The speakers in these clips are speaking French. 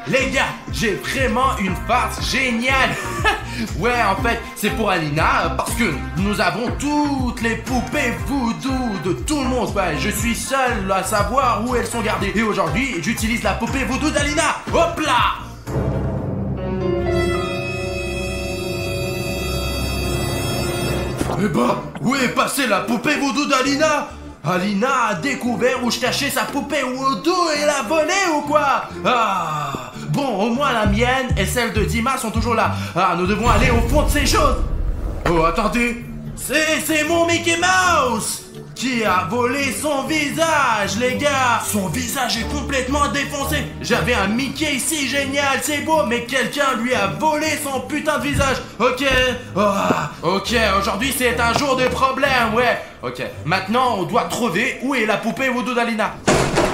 les gars, j'ai vraiment une farce géniale. Ouais, en fait, c'est pour Alina, parce que nous avons toutes les poupées voodoo de tout le monde. Ouais, je suis seul à savoir où elles sont gardées. Et aujourd'hui, j'utilise la poupée voodoo d'Alina. Hop là! Eh bah, où est passée la poupée voodoo d'Alina? Alina a découvert où je cachais sa poupée voodoo et l'a volée ou quoi? Ah, bon, au moins la mienne et celle de Dima sont toujours là. Ah, nous devons aller au fond de ces choses. Oh, attendez, c'est mon Mickey Mouse qui a volé son visage, les gars. Son visage est complètement défoncé. J'avais un Mickey ici, génial, c'est beau, mais quelqu'un lui a volé son putain de visage. Ok, ok, aujourd'hui c'est un jour de problème, ouais. Ok, maintenant on doit trouver où est la poupée voodoo d'Alina.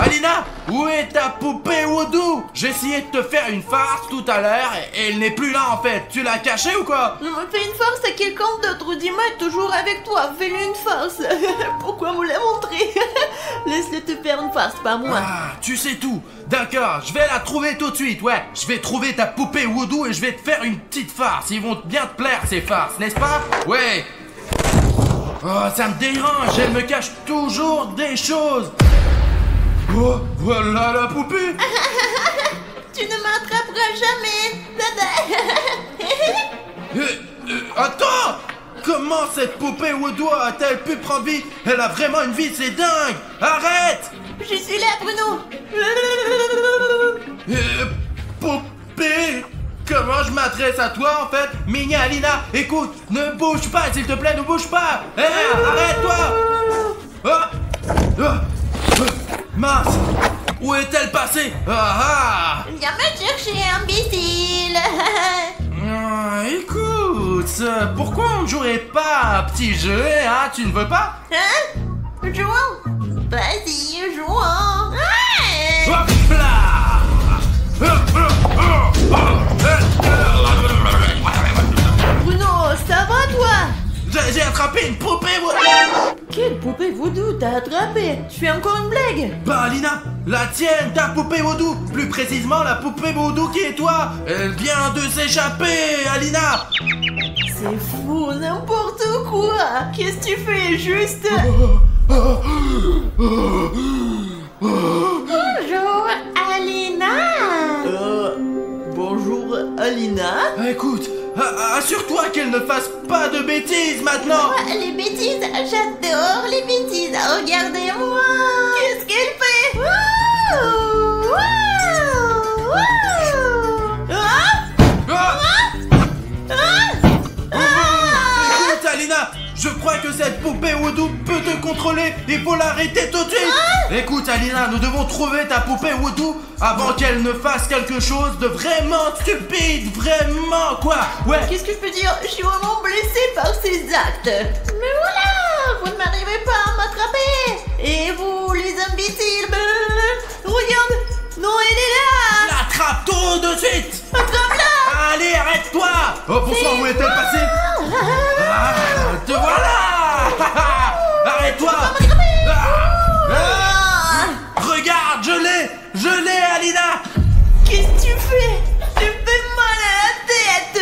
Alina, où est ta poupée voodoo? J'ai essayé de te faire une farce tout à l'heure et elle n'est plus là en fait. Tu l'as cachée ou quoi? Fais une farce à quelqu'un d'autre. Dima est toujours avec toi. Fais-lui une farce. Pourquoi me la montrer? Laisse-le te faire une farce, pas moi. Ah, tu sais tout. D'accord, je vais la trouver tout de suite. Ouais, je vais trouver ta poupée voodoo et je vais te faire une petite farce. Ils vont bien te plaire ces farces, n'est-ce pas? Ouais. Oh, ça me dérange. Elle me cache toujours des choses. Oh, voilà la poupée. Tu ne m'attraperas jamais. Attends. Comment cette poupée voodoo a-t-elle pu prendre vie? Elle a vraiment une vie, c'est dingue. Arrête. Je suis là, Bruno. Poupée. Comment je m'adresse à toi en fait? Mini Alina, écoute, ne bouge pas s'il te plaît, ne bouge pas. Hé, arrête-toi. Mince. Où est-elle passée? Viens me chercher, imbécile. Écoute, pourquoi on ne jouerait pas à un petit jeu, hein? Tu ne veux pas? Hein? Jouons. Vas-y, jouons. Hop là. Bruno, ça va toi? J'ai attrapé une poupée voodoo. Quelle poupée voodoo t'as attrapé? Tu fais encore une blague? Bah Alina, la tienne, ta poupée voodoo. Plus précisément, la poupée voodoo qui est toi. Elle vient de s'échapper, Alina. C'est fou, n'importe quoi. Qu'est-ce que tu fais juste? Bonjour, Alina. Bonjour, Alina. Écoute, assure-toi qu'elle ne fasse pas de bêtises maintenant. Les bêtises, j'adore les bêtises. Regardez-moi. Qu'est-ce qu'elle fait? Écoute, Alina, je crois que cette poupée voodoo peut te contrôler. Il faut l'arrêter tout de suite. Écoute, Alina, nous devons trouver ta poupée voodoo avant qu'elle ne fasse quelque chose de vraiment stupide. Vraiment, quoi? Ouais. Qu'est-ce que je peux dire? Je suis vraiment blessée par ces actes. Mais voilà, vous ne m'arrivez pas à m'attraper. Et vous, les imbéciles, regarde. Non, elle est là. L'attrape tout de suite. Attrape-la. Allez, arrête-toi. Oh, bonsoir, où est-elle passée? Te voilà. Arrête-toi. Regarde, je l'ai, Alina. Qu'est-ce que tu fais? Tu me fais mal à la tête.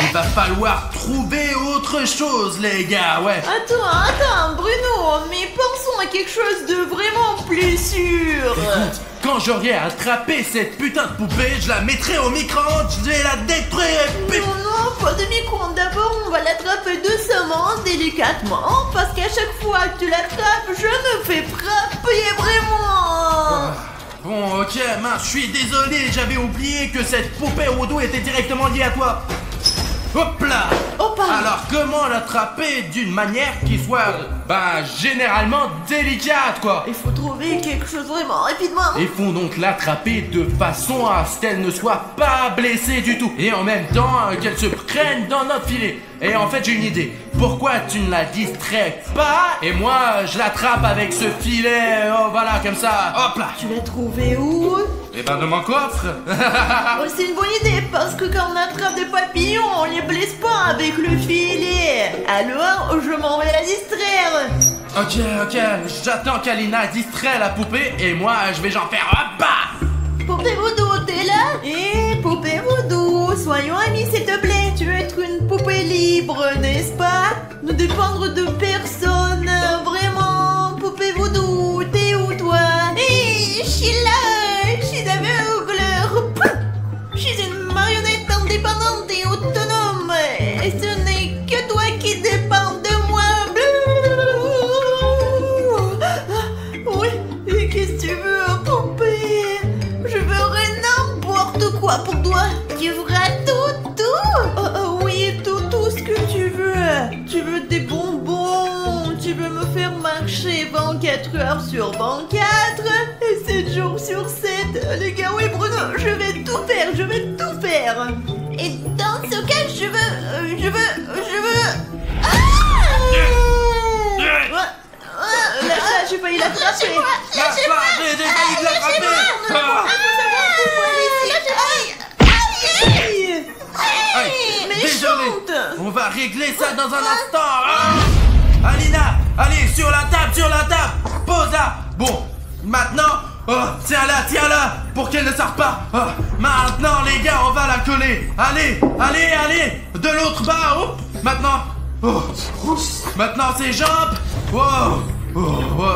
Il va falloir trouver autre chose, les gars, ouais. Attends, Bruno, mais pensons à quelque chose de vraiment plus sûr. Écoute, quand j'aurai attrapé cette putain de poupée, je la mettrai au micro-ondes, je vais la détruire. Non, pas de micro-ondes. D'abord, on va l'attraper doucement, délicatement, parce qu'à chaque fois que tu l'attrapes, je me fais frapper vraiment. Bon, ok, mince, je suis désolé, j'avais oublié que cette poupée voodoo était directement liée à toi. Hop là. Alors comment l'attraper d'une manière qui soit, généralement délicate, quoi? Il faut trouver quelque chose vraiment rapidement. Il faut donc l'attraper de façon à ce qu'elle ne soit pas blessée du tout. Et en même temps, qu'elle se prenne dans notre filet. Et en fait, j'ai une idée. Pourquoi tu ne la distrais pas? Et moi, je l'attrape avec ce filet, voilà, comme ça. Hop là. Tu l'as trouvé où? Eh ben, de mon coffre. C'est une bonne idée, parce que quand on attrape des papillons, on les blesse pas avec le filet. Alors, je m'en vais la distraire. Ok, j'attends qu'Alina distrait la poupée, et moi, je vais j'en faire, hop bah. genre de personne. Vraiment, poupée voodoo, t'es où toi? Hé, je suis là, je suis aveugle. Je suis une marionnette indépendante et autonome. Et ce n'est que toi qui dépends de moi. Oui, et qu'est-ce que tu veux, poupée? Je ferai n'importe quoi pour toi. Tu feras tout. Oui, tout ce que tu veux. Tu veux des bonbons. Tu veux me faire marcher 24 heures sur 24 et 7 jours sur 7. Les gars, oui, Bruno, je vais tout faire. Et dans ce cas, je veux... Là, j'ai failli l'attraper. Lâche-moi, j'ai failli te l'attraper. Désolé, on va régler ça dans un instant. Alina, allez, sur la table, pose-la. Bon, maintenant, tiens-la, pour qu'elle ne sorte pas. Maintenant, les gars, on va la coller. Allez, de l'autre bas, hop. Maintenant, ses jambes.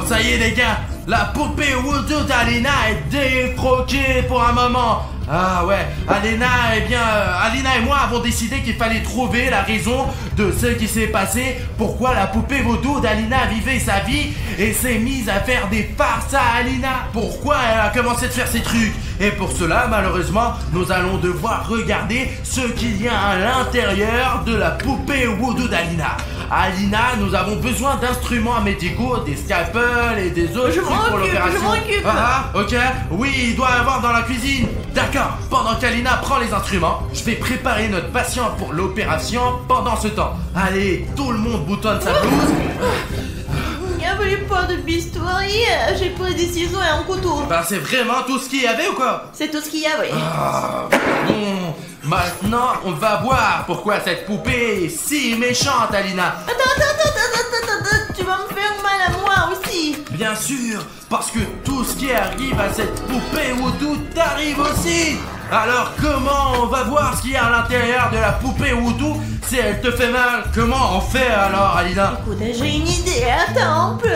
Ça y est, les gars, la poupée voodoo d'Alina est défroquée pour un moment. Ah ouais, Alina et moi avons décidé qu'il fallait trouver la raison de ce qui s'est passé. Pourquoi la poupée vaudou d'Alina vivait sa vie et s'est mise à faire des farces à Alina. Pourquoi elle a commencé de faire ces trucs. Et pour cela, malheureusement, nous allons devoir regarder ce qu'il y a à l'intérieur de la poupée vaudou d'Alina. Alina, nous avons besoin d'instruments médicaux, des scalpels et des autres trucs pour l'opération. Je m'occupe. Ok. Oui, il doit y avoir dans la cuisine. D'accord. Pendant qu'Alina prend les instruments, je vais préparer notre patient pour l'opération pendant ce temps. Allez, tout le monde boutonne sa blouse. Il n'y avait pas de bistouri, j'ai pris des ciseaux et un couteau. Bah c'est vraiment tout ce qu'il y avait ou quoi? C'est tout ce qu'il y avait. Bon, maintenant on va voir pourquoi cette poupée est si méchante, Alina. Attends, tu vas me faire mal à moi aussi. Bien sûr, parce que tout ce qui arrive à cette poupée voodoo t'arrive aussi. Alors comment on va voir ce qu'il y a à l'intérieur de la poupée voodoo si elle te fait mal? Comment on fait alors, Alina? Écoute, j'ai une idée, attends un peu.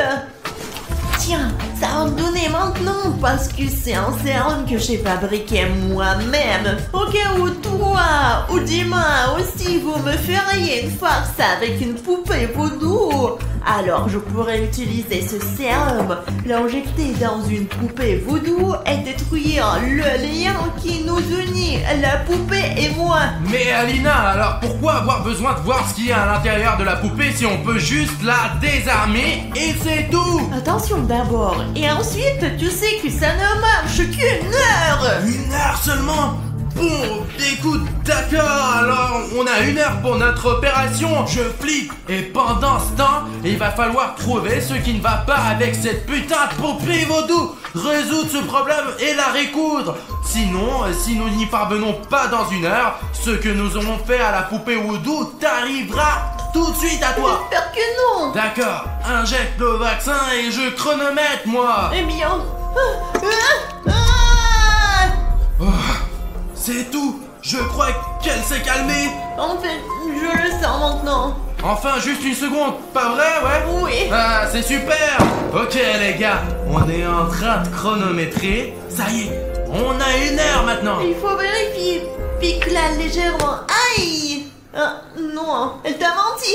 Tiens, ça va me donner maintenant parce que c'est un sérum que j'ai fabriqué moi-même. Au cas où toi ou Dima aussi vous me feriez une farce avec une poupée voodoo, alors je pourrais utiliser ce sérum, l'injecter dans une poupée voodoo et détruire le lien qui nous unit, la poupée et moi. Mais Alina, alors pourquoi avoir besoin de voir ce qu'il y a à l'intérieur de la poupée si on peut juste la désarmer et c'est tout? Attention d'abord, et ensuite tu sais que ça ne marche qu'une heure. Une heure seulement? Bon, écoute, d'accord, alors on a 1 heure pour notre opération, je flippe. Et pendant ce temps, il va falloir trouver ce qui ne va pas avec cette putain de poupée vaudou, résoudre ce problème et la récoudre. Sinon, si nous n'y parvenons pas dans 1 heure, ce que nous aurons fait à la poupée vaudou t'arrivera tout de suite à toi. J'espère que non. D'accord, injecte le vaccin et je chronomètre, moi. Eh bien... C'est tout. Je crois qu'elle s'est calmée. En fait, je le sens maintenant. Enfin, juste 1 seconde, pas vrai, ouais? Oui. Ah, c'est super. Ok, les gars, on est en train de chronométrer. Ça y est, on a 1 heure maintenant. Il faut vérifier. Pique-la légèrement. Aïe. Non, elle t'a menti.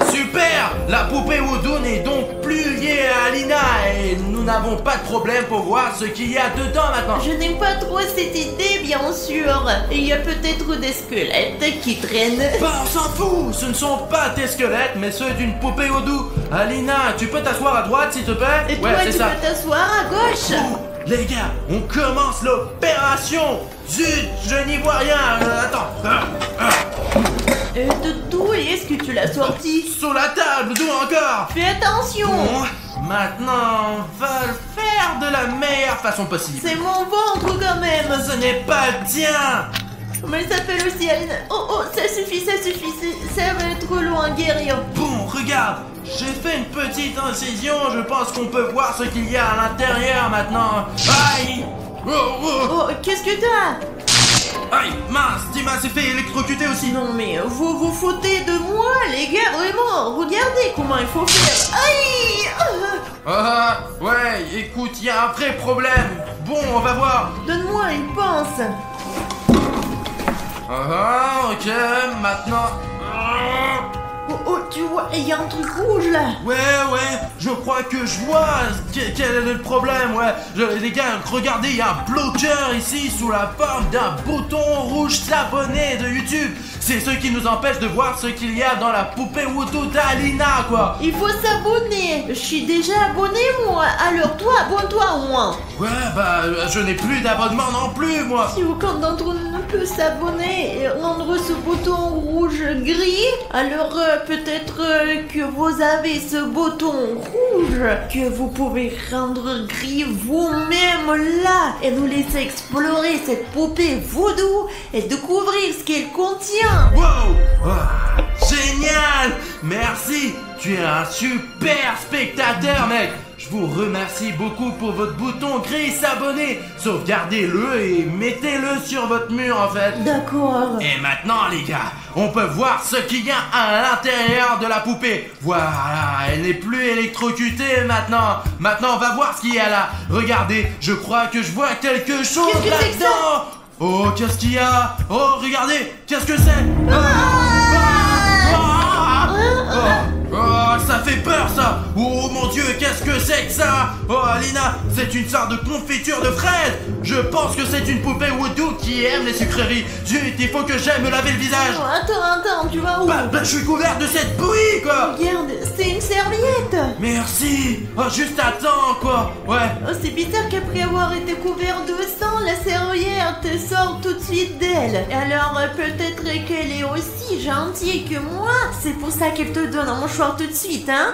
Super. La poupée voodoo n'est donc plus liée à Alina et nous n'avons pas de problème pour voir ce qu'il y a dedans maintenant. Je n'aime pas trop cette idée, bien sûr. Il y a peut-être des squelettes qui traînent. Bah, on s'en fout. Ce ne sont pas tes squelettes, mais ceux d'une poupée vaudou. Alina, tu peux t'asseoir à droite, s'il te plaît? Et toi, ouais, c'est tu ça. peux t'asseoir à gauche. Oh, les gars, on commence l'opération. Zut, je n'y vois rien. Attends. D'où est-ce que tu l'as sorti? Sous la table, d'où encore? Fais attention. Bon, maintenant, on va le faire de la meilleure façon possible. C'est mon ventre quand même. Ce n'est pas le tien. Mais ça s'appelle aussi Alina. Oh, ça suffit. Ça va être long à guérir. Bon, regarde. J'ai fait une petite incision. Je pense qu'on peut voir ce qu'il y a à l'intérieur maintenant. Aïe. Oh, qu'est-ce que t'as? Aïe, mince, Dimas s'est fait électrocuter aussi. Non mais vous vous foutez de moi les gars, vraiment. Regardez comment il faut faire. Aïe. Ah, ouais, écoute, il y a un vrai problème. Bon, on va voir. Donne-moi une pince. Ah, ok, maintenant... Oh, tu vois, il y a un truc rouge là. Ouais, je crois que je vois quel est le problème, ouais. Les gars, regardez, il y a un bloqueur ici sous la forme d'un bouton rouge s'abonner de YouTube. C'est ce qui nous empêche de voir ce qu'il y a dans la poupée Voodoo d'Alina, quoi. Il faut s'abonner. Je suis déjà abonné moi. Alors toi, abonne-toi au moins. Ouais, bah, je n'ai plus d'abonnement non plus, moi. Si aucun d'entre nous ne peut s'abonner et rendre ce bouton rouge-gris, alors peut-être que vous avez ce bouton rouge que vous pouvez rendre gris vous-même là et nous laisser explorer cette poupée voodoo et découvrir ce qu'elle contient. Wow, ah, génial. Merci, tu es un super spectateur, mec. Je vous remercie beaucoup pour votre bouton gris s'abonner. Sauvegardez-le et mettez-le sur votre mur en fait. D'accord. Et maintenant les gars, on peut voir ce qu'il y a à l'intérieur de la poupée. Voilà, elle n'est plus électrocutée maintenant. Maintenant on va voir ce qu'il y a là. Regardez, je crois que je vois quelque chose Qu'est-ce que c'est que ça? là-dedans. Oh, qu'est-ce qu'il y a? Oh, regardez, qu'est-ce que c'est? Oh, ça fait peur ça! Oh mon dieu, qu'est-ce que c'est que ça? Oh Alina, c'est une sorte de confiture de fraises! Je pense que c'est une poupée Voodoo qui aime les sucreries. Zut, il faut que j'aille me laver le visage! Oh, attends, tu vas où? Bah, je suis couvert de cette bouillie quoi! Regarde, c'est une serviette! Merci! Oh, juste attends quoi! Ouais! Oh, c'est bizarre qu'après avoir été couvert de sang, la serviette sort tout de suite d'elle. Alors peut-être qu'elle est aussi gentille que moi. C'est pour ça qu'elle te donne un mouchoir tout de suite, hein?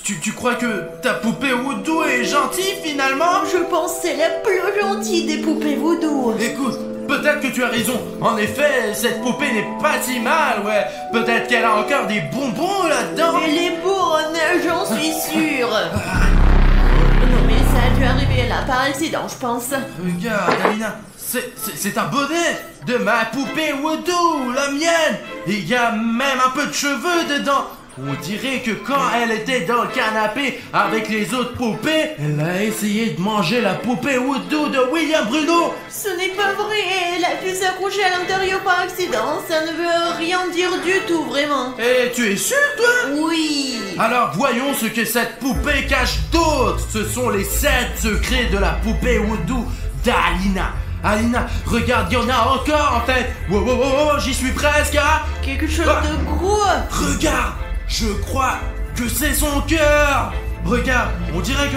Tu crois que ta poupée Voodoo est gentille finalement? Je pense que c'est la plus gentille des poupées voodoo. Écoute, peut-être que tu as raison. En effet, cette poupée n'est pas si mal, ouais. Peut-être qu'elle a encore des bonbons là-dedans. Elle est bonne, j'en suis sûre. Non mais ça a dû arriver là par accident, je pense. Regarde, Alina, c'est un bonnet de ma poupée Voodoo, la mienne. Il y a même un peu de cheveux dedans. On dirait que quand elle était dans le canapé avec les autres poupées, elle a essayé de manger la poupée Voodoo de William Bruno. Ce n'est pas vrai, elle a pu s'accrocher à l'intérieur par accident, ça ne veut rien dire du tout, vraiment. Et tu es sûr, toi? Oui. Alors voyons ce que cette poupée cache d'autre. Ce sont les 7 secrets de la poupée Voodoo d'Alina. Alina, regarde, il y en a encore en fait. Wow, j'y suis presque, hein. Quelque chose de gros. Regarde, je crois que c'est son cœur. Regarde, on dirait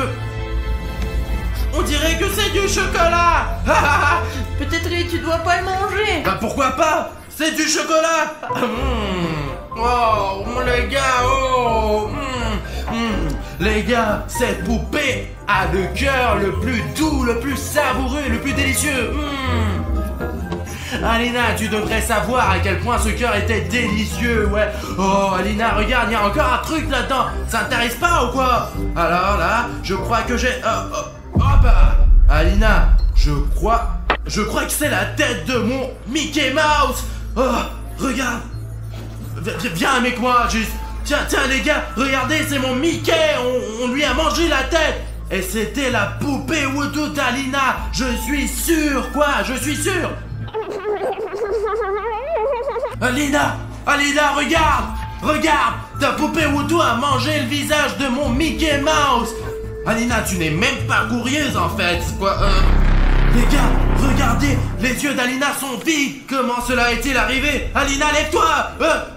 que c'est du chocolat. Peut-être que tu dois pas le manger. Bah pourquoi pas? C'est du chocolat. Oh, les gars, oh. Les gars, cette poupée a le cœur le plus doux, le plus savoureux, le plus délicieux. Alina, tu devrais savoir à quel point ce cœur était délicieux, ouais. Oh, Alina, regarde, il y a encore un truc là-dedans. Ça t'intéresse pas ou quoi? Alors là, je crois que j'ai... Alina, je crois que c'est la tête de mon Mickey Mouse. Oh, regarde. Viens avec moi, juste. Tiens, les gars, regardez, c'est mon Mickey. On lui a mangé la tête. Et c'était la poupée Voodoo d'Alina. Je suis sûr, quoi, je suis sûr. Alina, regarde, ta poupée Voodoo a mangé le visage de mon Mickey Mouse. Alina, tu n'es même pas curieuse en fait, quoi. Les gars, regardez, les yeux d'Alina sont vides. Comment cela est-il arrivé? Alina, lève-toi.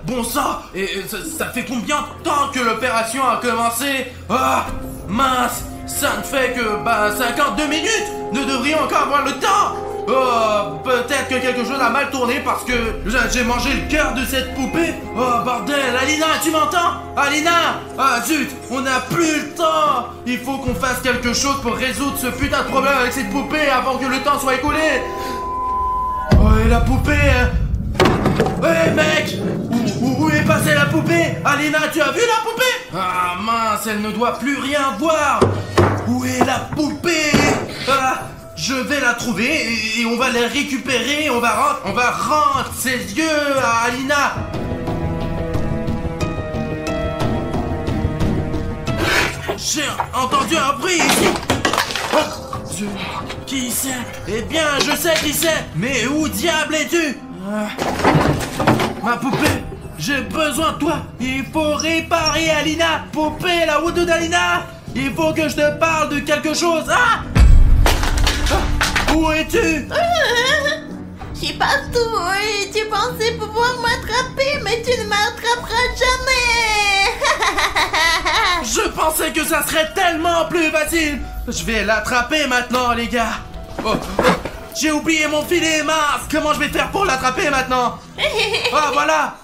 Bon sang. Et ça fait combien de temps que l'opération a commencé? Ah, mince, ça ne fait que 52 minutes. Nous devrions encore avoir le temps. Oh, peut-être que quelque chose a mal tourné parce que j'ai mangé le cœur de cette poupée. Oh, bordel, Alina, tu m'entends? Alina! Ah, zut, on n'a plus le temps. Il faut qu'on fasse quelque chose pour résoudre ce putain de problème avec cette poupée avant que le temps soit écoulé. Oh, et la poupée... Ouais, mec! Où est passée la poupée? Alina, tu as vu la poupée? Ah, mince, elle ne doit plus rien voir. Où est la poupée? Je vais la trouver et on va la récupérer. On va rendre ses yeux à Alina. J'ai entendu un bruit ici. Qui c'est? Eh bien, je sais qui c'est. Mais où diable es-tu? Ma poupée, j'ai besoin de toi. Il faut réparer Alina. Poupée, la voodoo d'Alina. Il faut que je te parle de quelque chose. Où es-tu? Je suis partout et tu pensais pouvoir m'attraper, mais tu ne m'attraperas jamais. Je pensais que ça serait tellement plus facile. Je vais l'attraper maintenant, les gars. J'ai oublié mon filet, mince. Comment je vais faire pour l'attraper maintenant? Voilà.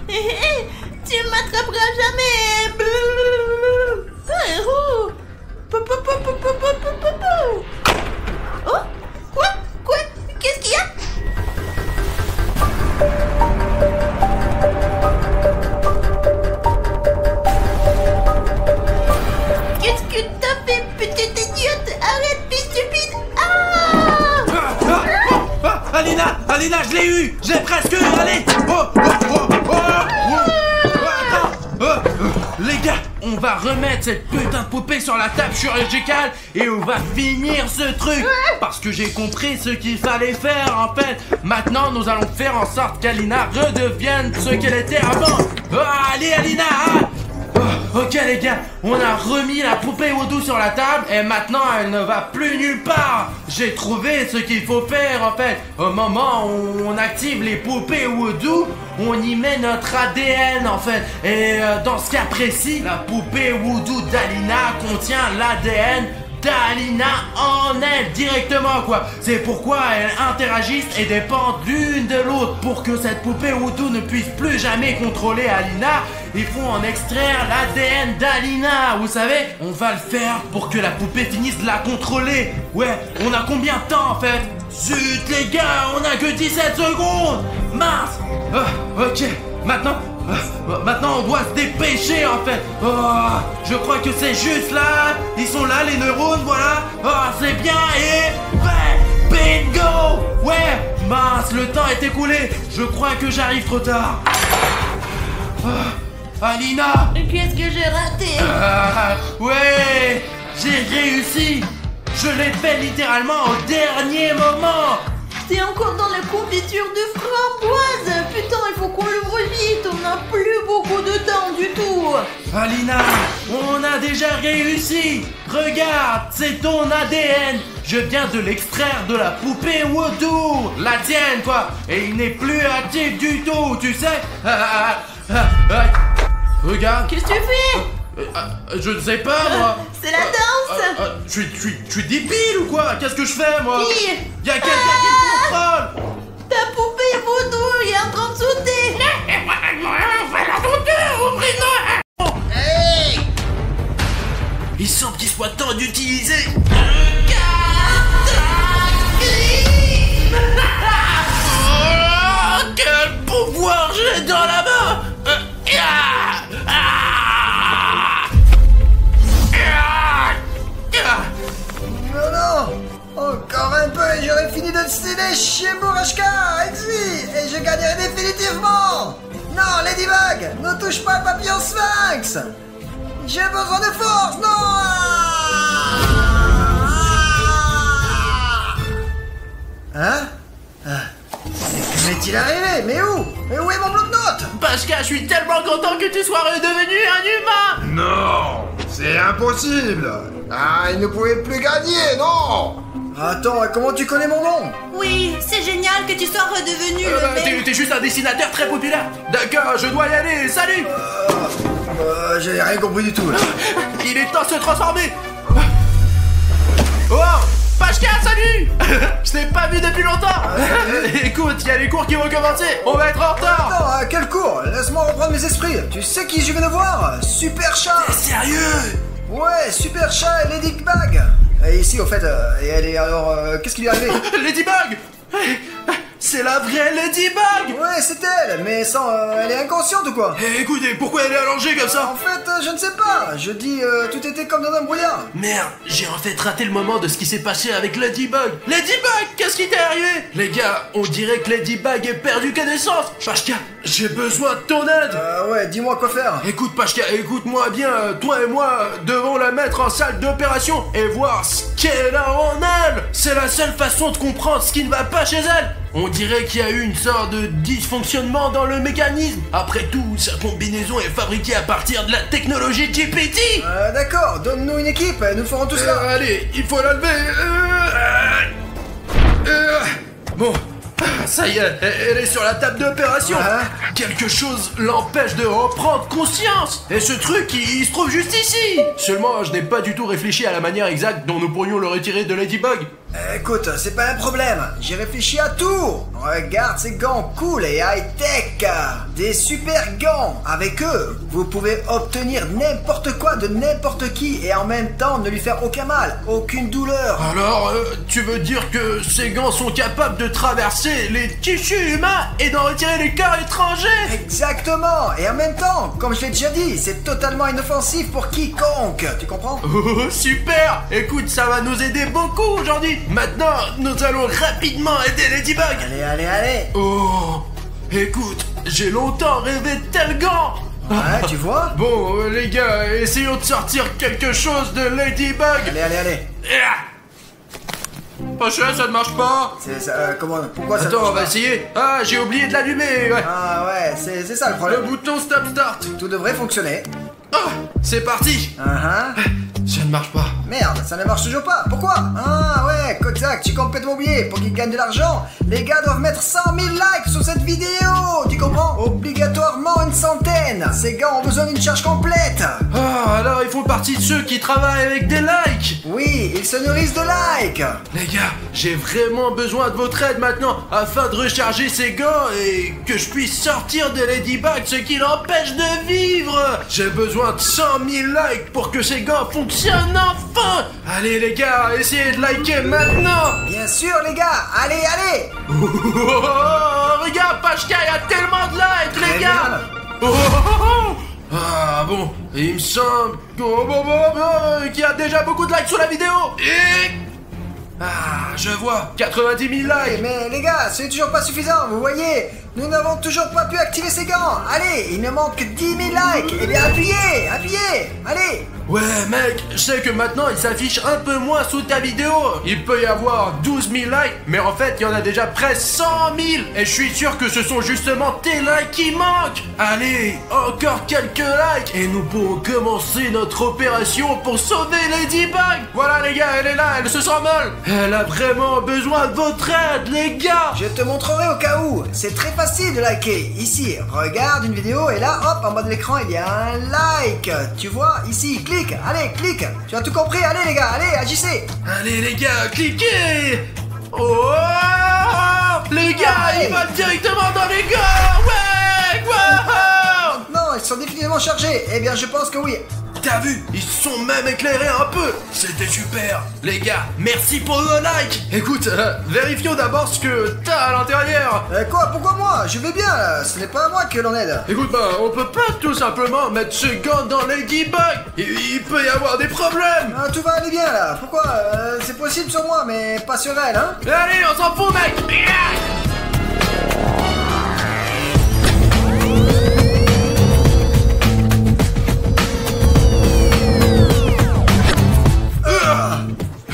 Tu ne m'attraperas jamais. Oh, quoi? Qu'est-ce qu'il y a? Qu'est-ce que t'as fait, petite idiote? Arrête, fille stupide! Alina, je l'ai eu. J'ai presque eu. Allez. Les gars, on va remettre cette putain de poupée sur la table chirurgicale et on va finir ce truc. Parce que j'ai compris ce qu'il fallait faire en fait. Maintenant, nous allons faire en sorte qu'Alina redevienne ce qu'elle était avant. Allez, Alina. Ok les gars, on a remis la poupée Voodoo sur la table et maintenant elle ne va plus nulle part. J'ai trouvé ce qu'il faut faire en fait. Au moment où on active les poupées Voodoo, on y met notre ADN en fait. Et dans ce cas précis, la poupée Voodoo d'Alina contient l'ADN d'Alina en elle directement quoi. C'est pourquoi elles interagissent et dépendent l'une de l'autre. Pour que cette poupée Voodoo ne puisse plus jamais contrôler Alina, il faut en extraire l'ADN d'Alina. Vous savez, on va le faire pour que la poupée finisse de la contrôler. Ouais, on a combien de temps en fait? Zut les gars, on a que 17 secondes. Mince. Ok, maintenant on doit se dépêcher en fait. Je crois que c'est juste là. Ils sont là les neurones, voilà. C'est bien et... bingo. Ouais, mince, le temps est écoulé. Je crois que j'arrive trop tard. Alina. Qu'est-ce que j'ai raté? Ouais, j'ai réussi. Je l'ai fait littéralement au dernier moment. T'es encore dans la confiture de framboise. Putain, il faut qu'on l'ouvre vite. On n'a plus beaucoup de temps du tout. Alina, on a déjà réussi. Regarde, c'est ton ADN. Je viens de l'extraire de la poupée Voodoo. La tienne, quoi. Et il n'est plus actif du tout, tu sais. Regarde. Qu'est-ce que tu fais? Je ne sais pas, moi. C'est la danse. Je suis débile ou quoi? Qu'est-ce que je fais, moi? Qui? Y'a quelqu'un qui me contrôle. Ta poupée Voodoo est en train de sauter. Hey! Il semble qu'il soit temps d'utiliser. Quel pouvoir j'ai dans la main! Non, encore un peu et j'aurais fini de céder chez Bourashka, Exi, et je gagnerai définitivement. Non, Ladybug, ne touche pas le papillon Sphinx. J'ai besoin de force, non. Hein? M'est-il arrivé? Mais où? Mais où est mon bloc-notes? Pashka, je suis tellement content que tu sois redevenu un humain! Non, c'est impossible. Il ne pouvait plus gagner, non. Attends, comment tu connais mon nom? Oui, c'est génial que tu sois redevenu le même. T'es juste un dessinateur très populaire. D'accord, je dois y aller, salut! J'ai rien compris du tout là. Il est temps de se transformer! Oh! Pashka, salut! Je t'ai pas vu depuis longtemps! Écoute, il y a les cours qui vont commencer! On va être en retard! Attends, quel cours? Laisse-moi reprendre mes esprits. Tu sais qui je viens de voir? Super Chat! T'es sérieux? Ouais, Super Chat et Ladybug! Et ici, au fait, et elle est alors... qu'est-ce qui lui est arrivé? Ladybug! c'est la vraie Ladybug. Ouais, c'est elle, mais sans... elle est inconsciente ou quoi? Eh, écoutez, pourquoi elle est allongée comme ça? En fait, je ne sais pas. Je dis, tout était comme dans un brouillard. Merde, j'ai en fait raté le moment de ce qui s'est passé avec Ladybug. Ladybug, qu'est-ce qui t'est arrivé? Les gars, on dirait que Ladybug est perdu connaissance. Pashka, j'ai besoin de ton aide. Ouais, dis-moi quoi faire. Écoute Pashka, écoute-moi bien, toi et moi devons la mettre en salle d'opération et voir ce qu'elle a en elle. C'est la seule façon de comprendre ce qui ne va pas chez elle. On dirait qu'il y a eu une sorte de dysfonctionnement dans le mécanisme. Après tout, sa combinaison est fabriquée à partir de la technologie GPT. D'accord, donne-nous une équipe, nous ferons tout cela. Allez, il faut la lever. Bon, ça y est, elle est sur la table d'opération. Quelque chose l'empêche de reprendre conscience. Et ce truc, il se trouve juste ici. Seulement, je n'ai pas du tout réfléchi à la manière exacte dont nous pourrions le retirer de Ladybug. Écoute, c'est pas un problème, j'ai réfléchi à tout. Regarde ces gants cool et high-tech. Des super gants. Avec eux, vous pouvez obtenir n'importe quoi de n'importe qui et en même temps ne lui faire aucun mal, aucune douleur. Alors, tu veux dire que ces gants sont capables de traverser les tissus humains et d'en retirer les corps étrangers? Exactement. Et en même temps, comme je l'ai déjà dit, c'est totalement inoffensif pour quiconque. Tu comprends? Oh, super. Écoute, ça va nous aider beaucoup aujourd'hui. Maintenant, nous allons rapidement aider Ladybug. Allez. Oh, écoute, j'ai longtemps rêvé de tel gant. Ouais, tu vois? Bon, les gars, essayons de sortir quelque chose de Ladybug. Allez. Pashka, ça ne marche pas. C'est ça, comment? Pourquoi ça? Attends, on va essayer. Ah, j'ai oublié de l'allumer, ouais. Ah ouais, c'est ça le Le problème. bouton start. Tout devrait fonctionner. Ah, c'est parti. Ça ne marche pas. Merde, ça ne marche toujours pas. Pourquoi? Ah ouais, Kozak, j'ai complètement oublié. Pour qu'ils gagnent de l'argent, les gars doivent mettre 100 000 likes sur cette vidéo. Tu comprends? Obligatoirement une centaine. Ces gars ont besoin d'une charge complète. Ah, alors ils font partie de ceux qui travaillent avec des likes. Oui, ils se nourrissent de likes. Les gars, j'ai vraiment besoin de votre aide maintenant afin de recharger ces gants et que je puisse sortir de Ladybug ce qui l'empêche de vivre. J'ai besoin de 100 000 likes pour que ces gants fonctionnent enfin. Allez les gars, essayez de liker maintenant. Bien sûr les gars, allez. Oh, regarde Pashka, il y a tellement de likes les gars. Ah bon, il me semble qu'il y a déjà beaucoup de likes sur la vidéo. Et... ah, je vois, 90 000 likes. Mais les gars, c'est toujours pas suffisant, vous voyez. Nous n'avons toujours pas pu activer ces gants. Allez, il nous manque 10 000 likes. Eh bien, appuyez, allez. Ouais mec, je sais que maintenant il s'affiche un peu moins sous ta vidéo. Il peut y avoir 12 000 likes, mais en fait il y en a déjà presque 100 000. Et je suis sûr que ce sont justement tes likes qui manquent. Allez, encore quelques likes et nous pourrons commencer notre opération pour sauver Ladybug. Voilà les gars, elle est là, elle se sent mal. Elle a vraiment besoin de votre aide les gars. Je te montrerai au cas où. C'est très facile de liker. Ici, regarde une vidéo et là, hop, en bas de l'écran, il y a un like. Tu vois, ici, clique. Allez, clique. Tu as tout compris. Allez les gars, allez, agissez. Allez les gars, cliquez. Oh, les gars, ils vont directement dans les gars. Ouais, wow. Non, ils sont définitivement chargés. Eh bien, je pense que oui. T'as vu, ils se sont même éclairés un peu. C'était super. Les gars, merci pour le like. Écoute, vérifions d'abord ce que t'as à l'intérieur. Quoi? Pourquoi moi? Je vais bien là. Ce n'est pas à moi que l'on aide. Écoute, on peut pas tout simplement mettre ce gant dans Ladybug. Il peut y avoir des problèmes. Ah, tout va aller bien là. Pourquoi? C'est possible sur moi, mais pas sur elle, hein? Allez, on s'en fout, mec.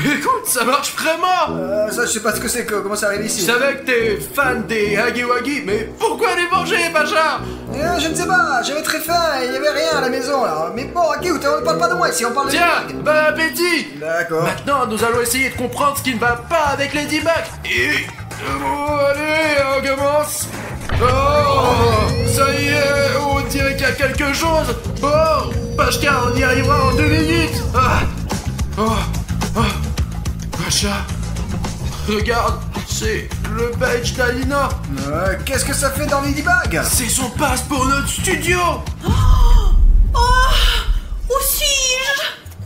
Écoute, ça marche vraiment. Ça, je sais pas ce que c'est, comment ça arrive ici. Je savais que t'es fan des Huggy Wuggy, mais pourquoi les manger, Pacha? Je ne sais pas, j'avais très faim et il n'y avait rien à la maison là. Mais bon, ok, on ne parle pas de moi ici, on parle de... Tiens, bon appétit. D'accord. Maintenant, nous allons essayer de comprendre ce qui ne va pas avec Ladybug. Et... bon, allez, on commence. Oh, ça y est, on dirait qu'il y a quelque chose. Oh, Pashka, on y arrivera en 2 minutes. Pacha, regarde, c'est le badge d'Alina. Qu'est-ce que ça fait dans Ladybug? C'est son passe pour notre studio. Où suis-je?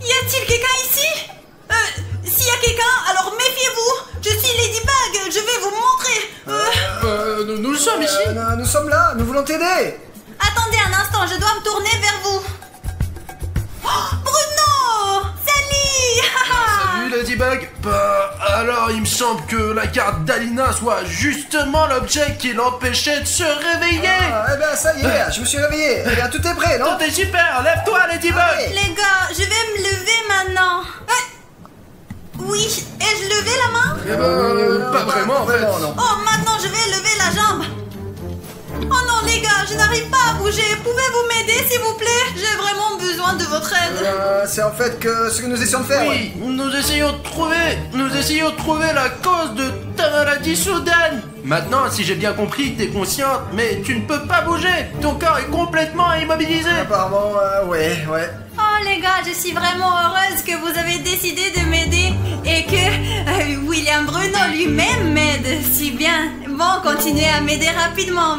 Y a-t-il quelqu'un ici? S'il y a quelqu'un, alors méfiez-vous. Je suis Ladybug, je vais vous montrer. sommes ici. Nous sommes là, nous voulons t'aider. Attendez un instant, je dois me tourner vers vous. Oh, Bruno! Salut! Salut Ladybug. Bah alors il me semble que la carte d'Alina soit justement l'objet qui l'empêchait de se réveiller. Ah, eh ben ça y est, je me suis réveillé. Eh bien tout est prêt, non? Tout est super, lève-toi Ladybug. Allez. Les gars, je vais me lever maintenant. Oui, ai-je levé la main? Eh ben, pas vraiment en fait. non. Oh, maintenant je vais lever la jambe. Oh non les gars, je n'arrive pas à bouger. Pouvez-vous m'aider s'il vous plaît? J'ai vraiment besoin de votre aide. C'est en fait que ce que nous essayons de faire. Oui, nous essayons de trouver la cause de ta maladie soudaine. Maintenant, si j'ai bien compris, t'es consciente, mais tu ne peux pas bouger. Ton corps est complètement immobilisé. Apparemment, ouais. Oh les gars, je suis vraiment heureuse que vous avez décidé de m'aider et que William Bruno lui-même m'aide si bien. Bon, continuez à m'aider rapidement,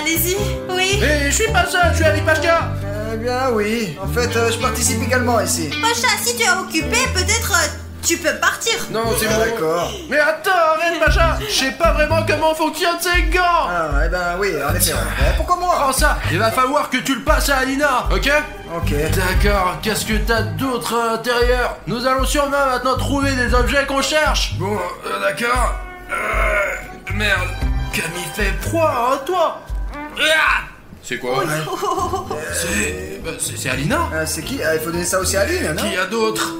allez-y. Oui. Et je suis pas seul, je suis avec Pashka. Eh bien oui. En fait, je participe également ici. Pacha, si tu es occupé, peut-être tu peux partir. Non, c'est bon. D'accord. Mais attends, arrête, Pacha. Je sais pas vraiment comment fonctionnent ces gants. Ah, eh ben oui, en effet. Pourquoi moi? Prends ça, il va falloir que tu le passes à Alina, ok? Ok. D'accord, qu'est-ce que t'as d'autre à l'intérieur? Nous allons sûrement maintenant trouver des objets qu'on cherche. Bon, d'accord. Merde, comme il fait froid, hein, toi? C'est quoi? C'est Alina? C'est qui? Il faut donner ça aussi à Aline, non? Qui y a d'autre?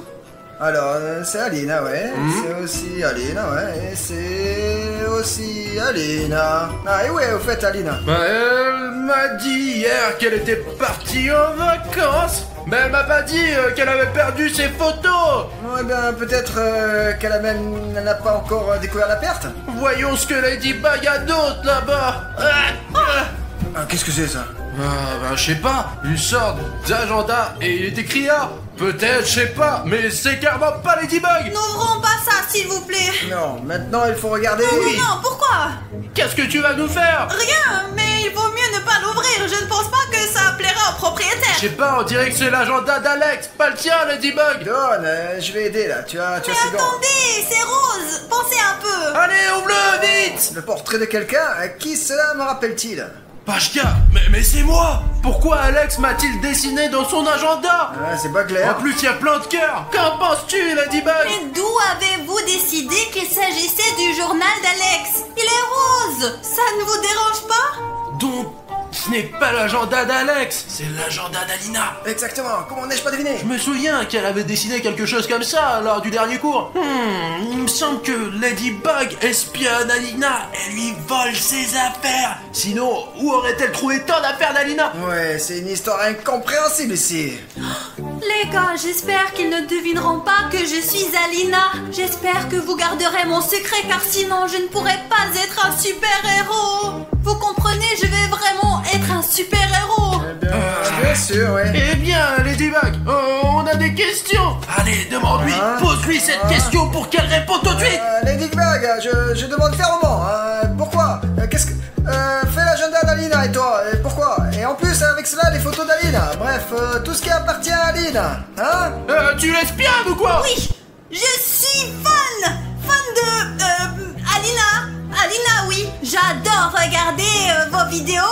Alors, c'est Alina, ouais. C'est aussi Alina, ouais. Et c'est aussi Alina. Ah, et ouais, au fait, Alina. Bah, elle m'a dit hier qu'elle était partie en vacances. Mais elle m'a pas dit qu'elle avait perdu ses photos. Eh bien, peut-être qu'elle n'a pas encore découvert la perte. Voyons ce que Ladybug a d'autre là-bas. Ah, qu'est-ce que c'est ça? Bah, je sais pas, une sorte d'agenda et il est écrit là. Peut-être, je sais pas, mais c'est carrément pas Ladybug. N'ouvrons pas ça, s'il vous plaît. Non, maintenant il faut regarder. Non, pourquoi? Qu'est-ce que tu vas nous faire? Rien, mais il vaut mieux ne pas l'ouvrir. Je ne pense pas que ça plaira au propriétaire. Je sais pas, on dirait que c'est l'agenda d'Alex, pas le tien, Ladybug. Donne, je vais aider là. Tu as Mais ces gants. attendez, c'est rose. Pensez un peu. Allez, ouvre-le vite. Le portrait de quelqu'un, qui cela me rappelle-t-il? Pashka, mais c'est moi. Pourquoi Alex m'a-t-il dessiné dans son agenda? Ah, c'est pas clair. En plus, il y a plein de cœurs. Qu'en penses-tu, Ladybug? Mais d'où avez-vous décidé qu'il s'agissait du journal d'Alex? Il est rose. Ça ne vous dérange pas? Donc, ce n'est pas l'agenda d'Alex, c'est l'agenda d'Alina. Exactement, comment n'ai-je pas deviné? Je me souviens qu'elle avait dessiné quelque chose comme ça lors du dernier cours. Il me semble que Ladybug espionne Alina et lui vole ses affaires. Sinon, où aurait-elle trouvé tant d'affaires d'Alina? Ouais, c'est une histoire incompréhensible ici. Les gars, j'espère qu'ils ne devineront pas que je suis Alina. J'espère que vous garderez mon secret car sinon je ne pourrai pas être un super-héros. Vous comprenez, je vais vraiment être un super-héros. Bien sûr, ouais. Eh bien, Ladybug, on a des questions. Allez, demande-lui, pose-lui cette question pour qu'elle réponde tout de suite. Ladybug, je demande fermement. Pourquoi? Qu'est-ce que... fais l'agenda d'Alina et toi, pourquoi? Et en plus, avec cela, les photos d'Alina. Bref, tout ce qui appartient à Alina. Hein? Tu l'espionnes ou quoi? Oui, je suis fan de Alina. Alina, oui, j'adore regarder vos vidéos,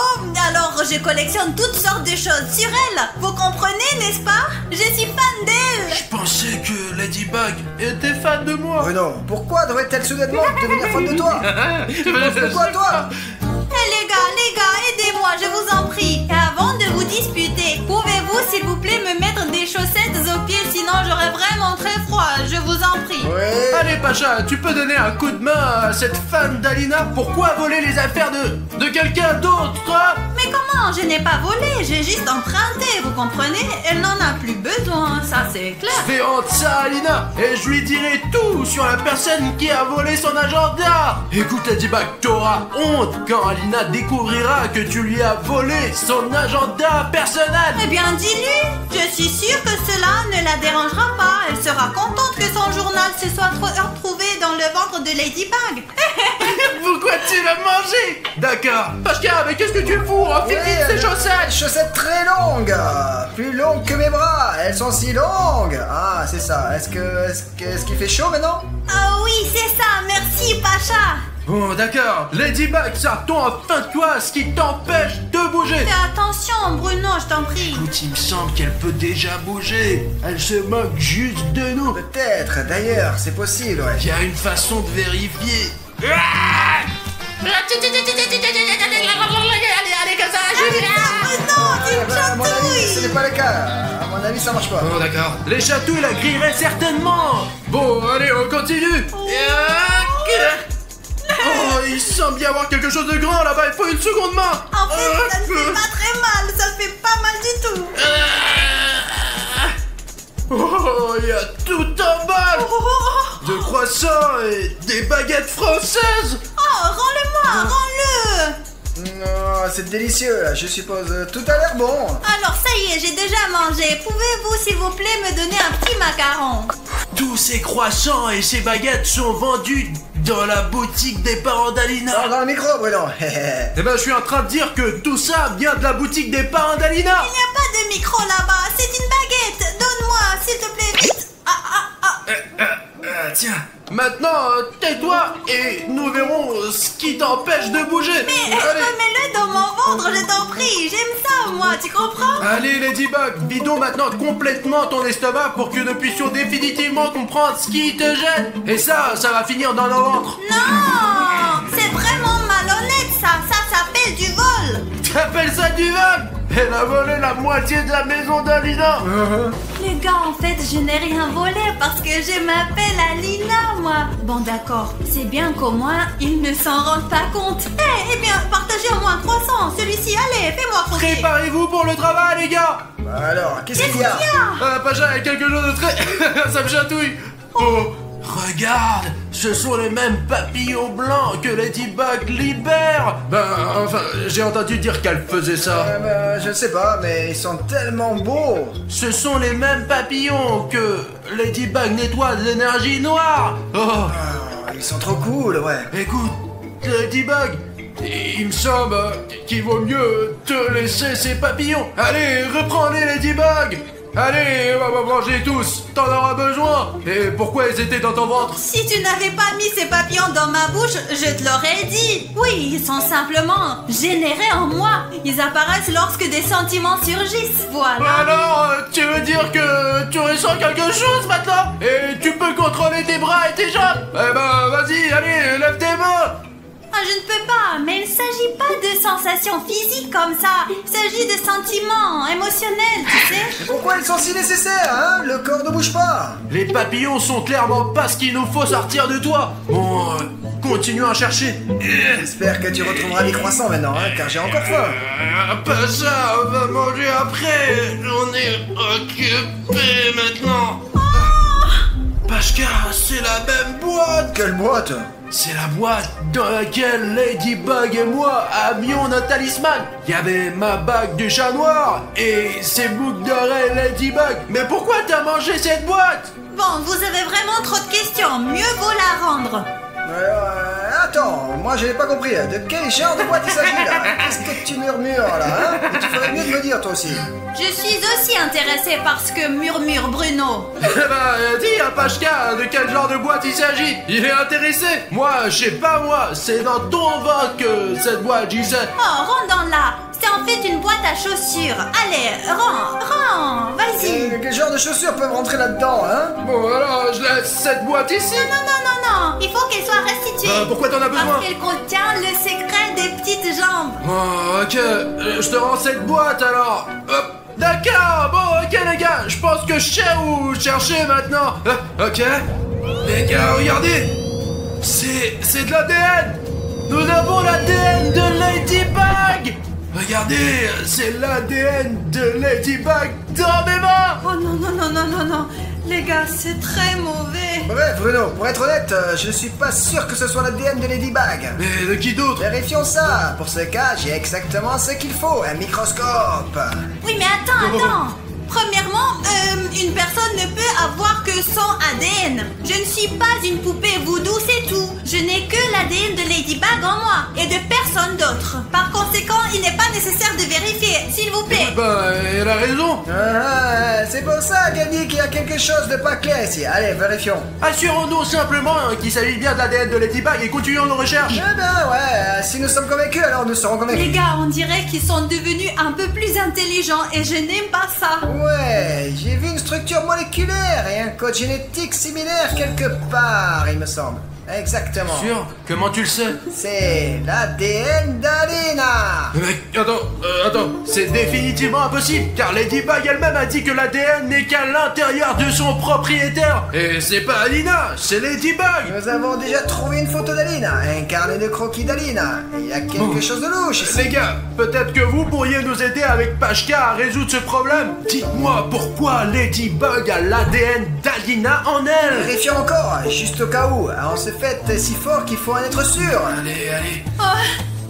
alors je collectionne toutes sortes de choses sur elle. Vous comprenez, n'est-ce pas? Je suis fan d'elle. Je pensais que Ladybug était fan de moi. Bruno, pourquoi devrait-elle soudainement devenir fan de toi? Pourquoi toi? Les gars, aidez-moi, je vous en prie. Et avant de vous disputer, pouvez-vous s'il vous plaît me mettre des chaussettes aux pieds, sinon j'aurai vraiment très froid, je vous en prie. Ouais. Allez, Pacha, tu peux donner un coup de main à cette fan d'Alina? Pourquoi voler les affaires de quelqu'un d'autre, toi? Mais comment? Je n'ai pas volé, j'ai juste emprunté, vous comprenez? Elle n'en a plus besoin, ça c'est clair. Je vais rendre ça à Alina et je lui dirai tout sur la personne qui a volé son agenda. Écoute, Ladybug, t'auras honte quand Alina découvrira que tu lui as volé son agenda personnel. Eh bien, dis-lui, je suis sûre que cela ne la dérangera pas. Elle sera contente que son journal se soit retrouvé dans le ventre de Ladybug. Pourquoi tu l'as mangé? D'accord. Pashka, mais qu'est-ce que tu fous? Enfile vite ces chaussettes. Chaussettes très longues, plus longues que mes bras. Elles sont si longues. Ah, c'est ça. Est-ce qu'il fait chaud maintenant? Ah oui, c'est ça, merci Pacha. Bon, d'accord. Ladybug, sort-on enfin de toi ce qui t'empêche de bouger? Fais attention, Bruno, je t'en prie. Écoute, il me semble qu'elle peut déjà bouger. Elle se moque juste de nous. Peut-être, d'ailleurs, c'est possible, ouais. Il y a une façon de vérifier. Allez, comme ça, Bruno, tu me À mon avis, ce chatouilles. n'est pas le cas. À mon avis, ça marche pas. Bon, d'accord. Les chatouilles la grilleraient certainement. Bon, allez, on continue. Oh, il semble y avoir quelque chose de grand là-bas. Il faut une seconde main. En fait, ça ne fait pas très mal, ça fait pas mal du tout. Oh, il y a tout un bol de croissants et des baguettes françaises. Oh, rends-le-moi, rends-le. Non, c'est délicieux, là, je suppose. Tout a l'air bon. Alors ça y est, j'ai déjà mangé. Pouvez-vous, s'il vous plaît, me donner un petit macaron? Tous ces croissants et ces baguettes sont vendus dans la boutique des parents d'Alina. Dans le micro, Bruno. Eh ben, je suis en train de dire que tout ça vient de la boutique des parents d'Alina. Il n'y a pas de micro là-bas, c'est une baguette. Donne-moi, s'il te plaît, vite. Tiens, maintenant, tais-toi et nous verrons ce qui t'empêche de bouger. Mais Allez. remets-le dans mon ventre, je t'en prie. J'aime ça, moi, tu comprends? Allez Ladybug, vidons maintenant complètement ton estomac pour que nous puissions définitivement comprendre ce qui te gêne. Et ça va finir dans nos ventres. Non, c'est vraiment malhonnête ça. Ça s'appelle du vol. T'appelles ça du vol? Elle a volé la moitié de la maison d'Alina. Les gars, en fait, je n'ai rien volé parce que je m'appelle Alina, moi. Bon, d'accord, c'est bien qu'au moins, ils ne s'en rendent pas compte. Eh bien, partagez au moins un croissant. Celui-ci, allez, fais-moi croquer. Préparez-vous pour le travail les gars. Alors, qu'est-ce qu'il y a? Pacha, il y a quelque chose de très... ça me chatouille. Oh, regarde, ce sont les mêmes papillons blancs que Ladybug libère. Ben, enfin, j'ai entendu dire qu'elle faisait ça. Je ne sais pas, mais ils sont tellement beaux. Ce sont les mêmes papillons que Ladybug nettoie de l'énergie noire. Oh, Ah, ils sont trop cool, ouais. écoute, Ladybug, il me semble qu'il vaut mieux te laisser ces papillons. Allez, reprends-les Ladybug. Allez, on va manger tous, t'en auras besoin. Et pourquoi ils étaient dans ton ventre? Si tu n'avais pas mis ces papillons dans ma bouche, je te l'aurais dit. Oui, ils sont simplement générés en moi. Ils apparaissent lorsque des sentiments surgissent. Voilà. Alors, tu veux dire que tu ressens quelque chose maintenant? Et tu peux contrôler tes bras et tes jambes? Eh ben, vas-y, allez, lève tes mains. Ah, je ne peux pas, mais il ne s'agit pas de sensations physiques comme ça. Il s'agit de sentiments émotionnels, tu sais. Mais pourquoi ils sont si nécessaires, hein? Le corps ne bouge pas. Les papillons sont clairement pas ce qu'il nous faut sortir de toi. Bon, continuons à chercher. J'espère que tu retrouveras les croissants maintenant, hein, car j'ai encore faim. Pas ça, on va manger après. On est occupé maintenant. Pashka, c'est la même boîte. Quelle boîte? C'est la boîte dans laquelle Ladybug et moi avions notre talisman. Il y avait ma bague du chat noir et ses boucles d'oreilles Ladybug. Mais pourquoi t'as mangé cette boîte? Bon, vous avez vraiment trop de questions. Mieux vaut la rendre. Attends, moi je n'ai pas compris. De quel genre de boîte il s'agit là? Qu'est-ce que tu murmures là, hein? Et tu ferais mieux de me dire toi aussi. Je suis aussi intéressée par ce que murmure Bruno. Eh ben, dis à Pashka de quel genre de boîte il s'agit. Il est intéressé. Moi, je sais pas moi. C'est dans ton ventre que cette boîte, j'y sais. Oh, rentre dans là. C'est en fait une boîte à chaussures. Allez, rentre, vas-y. Quel genre de chaussures peuvent rentrer là-dedans, hein? Bon, alors, je laisse cette boîte ici. Non. Il faut qu'elle soit restituée. Pourquoi t'en as besoin? Parce qu'elle contient le secret des petites jambes. Oh, ok, je te rends cette boîte alors. Hop, d'accord, bon, ok les gars, je pense que je sais où chercher maintenant. Ok, les gars, regardez, c'est de l'ADN. Nous avons l'ADN de Ladybug. Regardez, c'est l'ADN de Ladybug dans mes mains. Oh non. Les gars, c'est très mauvais. Bref, Bruno, pour être honnête, je ne suis pas sûr que ce soit l'ADN de Ladybug. Mais de qui d'autre? Vérifions ça. Pour ce cas, j'ai exactement ce qu'il faut, un microscope. Oui, mais attends. Premièrement, une personne ne peut avoir que son ADN. Je ne suis pas une poupée voodoo, c'est tout. Je n'ai que l'ADN l'ADN de Ladybug en moi et de personne d'autre. Par conséquent, il n'est pas nécessaire de vérifier, s'il vous plaît. Elle a raison. C'est pour ça qu'elle dit qu'il y a quelque chose de pas clair ici. Allez, vérifions. Assurons-nous simplement qu'il s'agit bien de l'ADN de Ladybug et continuons nos recherches. Eh ben ouais, si nous sommes convaincus, alors nous serons convaincus. Les gars, on dirait qu'ils sont devenus un peu plus intelligents et je n'aime pas ça. Ouais, j'ai vu une structure moléculaire et un code génétique similaire quelque part, il me semble. Exactement. Sûr? Comment tu le sais? C'est l'ADN d'Alina. Mais attends, c'est définitivement impossible, car Ladybug elle-même a dit que l'ADN n'est qu'à l'intérieur de son propriétaire. Et c'est pas Alina, c'est Ladybug. Nous avons déjà trouvé une photo d'Alina, un carnet de croquis d'Alina. Il y a quelque chose de louche ici. Les gars, peut-être que vous pourriez nous aider avec Pashka à résoudre ce problème. Dites-moi pourquoi Ladybug a l'ADN d'Alina en elle. Vérifions encore, juste au cas où. On se fait si fort qu'il faut en être sûr. Allez. Oh,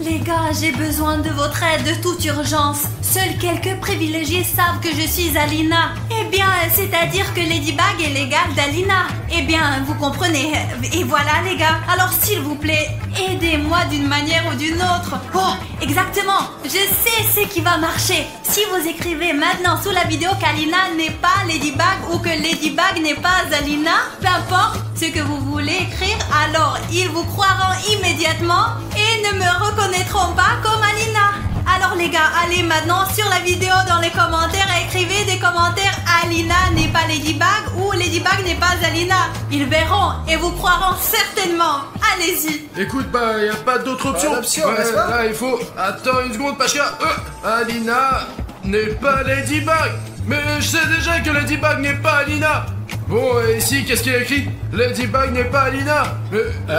les gars, j'ai besoin de votre aide de toute urgence. Seuls quelques privilégiés savent que je suis Alina. Eh bien, c'est-à-dire que Ladybug est l'égale d'Alina. Eh bien, vous comprenez. Et voilà, les gars. Alors, s'il vous plaît, aidez-moi d'une manière ou d'une autre. Oh, exactement. Je sais ce qui va marcher. Si vous écrivez maintenant sous la vidéo qu'Alina n'est pas Ladybug ou que Ladybug n'est pas Alina, peu importe ce que vous voulez écrire, alors ils vous croiront immédiatement et ne me reconnaîtront pas comme Alina. Alors les gars, allez maintenant sur la vidéo dans les commentaires et écrivez des commentaires Alina n'est pas Ladybug ou Ladybug n'est pas Alina. Ils verront et vous croiront certainement. Allez-y. Écoute, y a pas d'autre option. N'est-ce pas? Là, il faut... Attends une seconde, Pashka. Alina n'est pas Ladybug. Mais je sais déjà que Ladybug n'est pas Alina. Bon, et ici, qu'est-ce qu'il y a écrit? Ladybug n'est pas Alina. Mais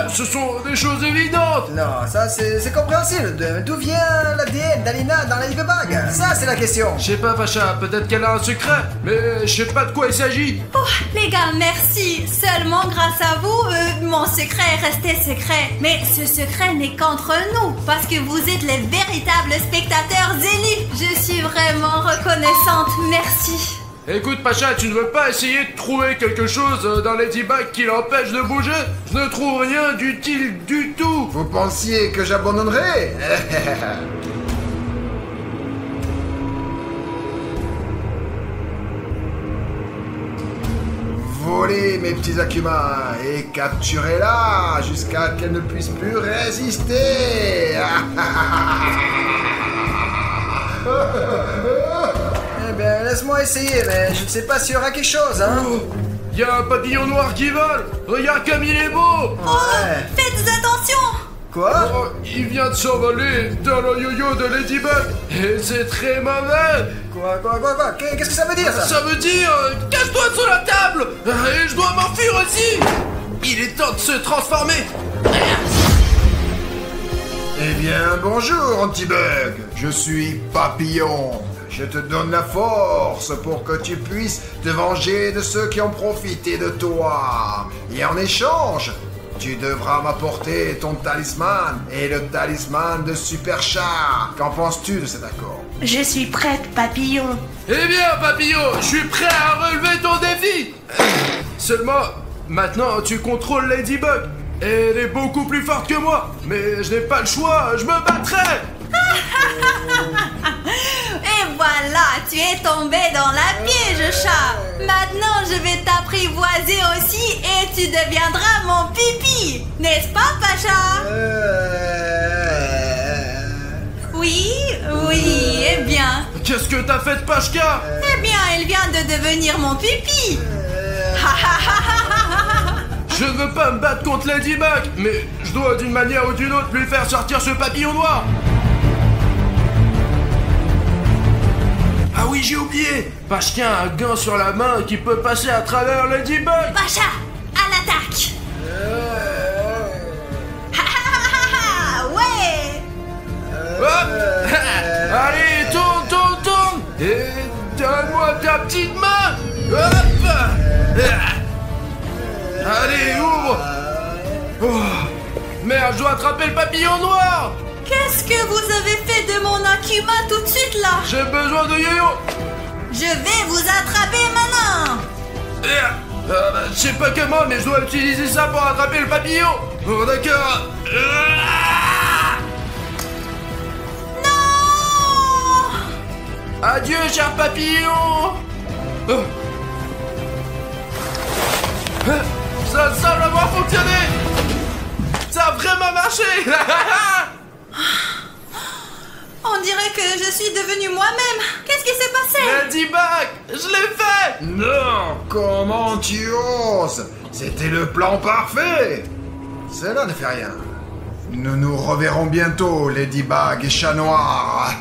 ce sont des choses évidentes. Non, ça c'est compréhensible. D'où vient l'ADN d'Alina dans Ladybug? Ça c'est la question. Je sais pas, Pacha, peut-être qu'elle a un secret, mais je sais pas de quoi il s'agit. Oh, les gars, merci. Seulement grâce à vous, mon secret est resté secret. Mais ce secret n'est qu'entre nous, parce que vous êtes les véritables spectateurs élus. Je suis vraiment reconnaissante. Merci. Écoute, Pacha, tu ne veux pas essayer de trouver quelque chose dans Ladybug qui l'empêche de bouger? Je ne trouve rien d'utile du tout. Vous pensiez que j'abandonnerais? Volez mes petits Akuma et capturez-la jusqu'à qu'elle ne puisse plus résister. Eh bien, laisse-moi essayer, mais je ne sais pas s'il y aura quelque chose, hein. Il y a un papillon noir qui vole. Regarde comme il est beau. Oh, faites attention. Quoi? Oh, il vient de s'envoler dans le yo-yo de Ladybug. Et c'est très mauvais. Quoi? Qu'est-ce que ça veut dire, ça? Ça veut dire, cache-toi sous la table. Et je dois m'enfuir aussi. Il est temps de se transformer. Eh bien, bonjour, Antibug. Je suis Papillon. Je te donne la force pour que tu puisses te venger de ceux qui ont profité de toi. Et en échange, tu devras m'apporter ton talisman et le talisman de Super Chat. Qu'en penses-tu de cet accord? Je suis prête, Papillon. Eh bien, Papillon, je suis prêt à relever ton défi. Seulement, maintenant, tu contrôles Ladybug. Elle est beaucoup plus forte que moi. Mais je n'ai pas le choix, je me battrai. Et voilà, tu es tombé dans la piège, chat. Maintenant, je vais t'apprivoiser aussi et tu deviendras mon pipi. N'est-ce pas, Pacha? Oui, eh bien. Qu'est-ce que t'as fait de Pashka? Eh bien, elle vient de devenir mon pipi. Je ne veux pas me battre contre Ladybug, mais je dois d'une manière ou d'une autre lui faire sortir ce papillon noir. Ah oui, j'ai oublié. Pashka a un gant sur la main qui peut passer à travers Ladybug. Pacha, à l'attaque. Ouais. Hop. Allez, tourne. Et donne-moi ta petite main. Hop. Allez, ouvre. Oh. Merde, je dois attraper le papillon noir. Qu'est-ce que vous avez fait de mon Akuma tout de suite là? J'ai besoin de yo-yo. Je vais vous attraper maintenant. Je sais pas comment, mais je dois utiliser ça pour attraper le papillon. Oh, d'accord. Non! Adieu, cher papillon. Ça semble avoir fonctionné. Ça a vraiment marché. On dirait que je suis devenue moi-même. Qu'est-ce qui s'est passé? Ladybug, je l'ai fait. Non, comment tu oses? C'était le plan parfait. Cela ne fait rien. Nous nous reverrons bientôt, Ladybug et Chat Noir.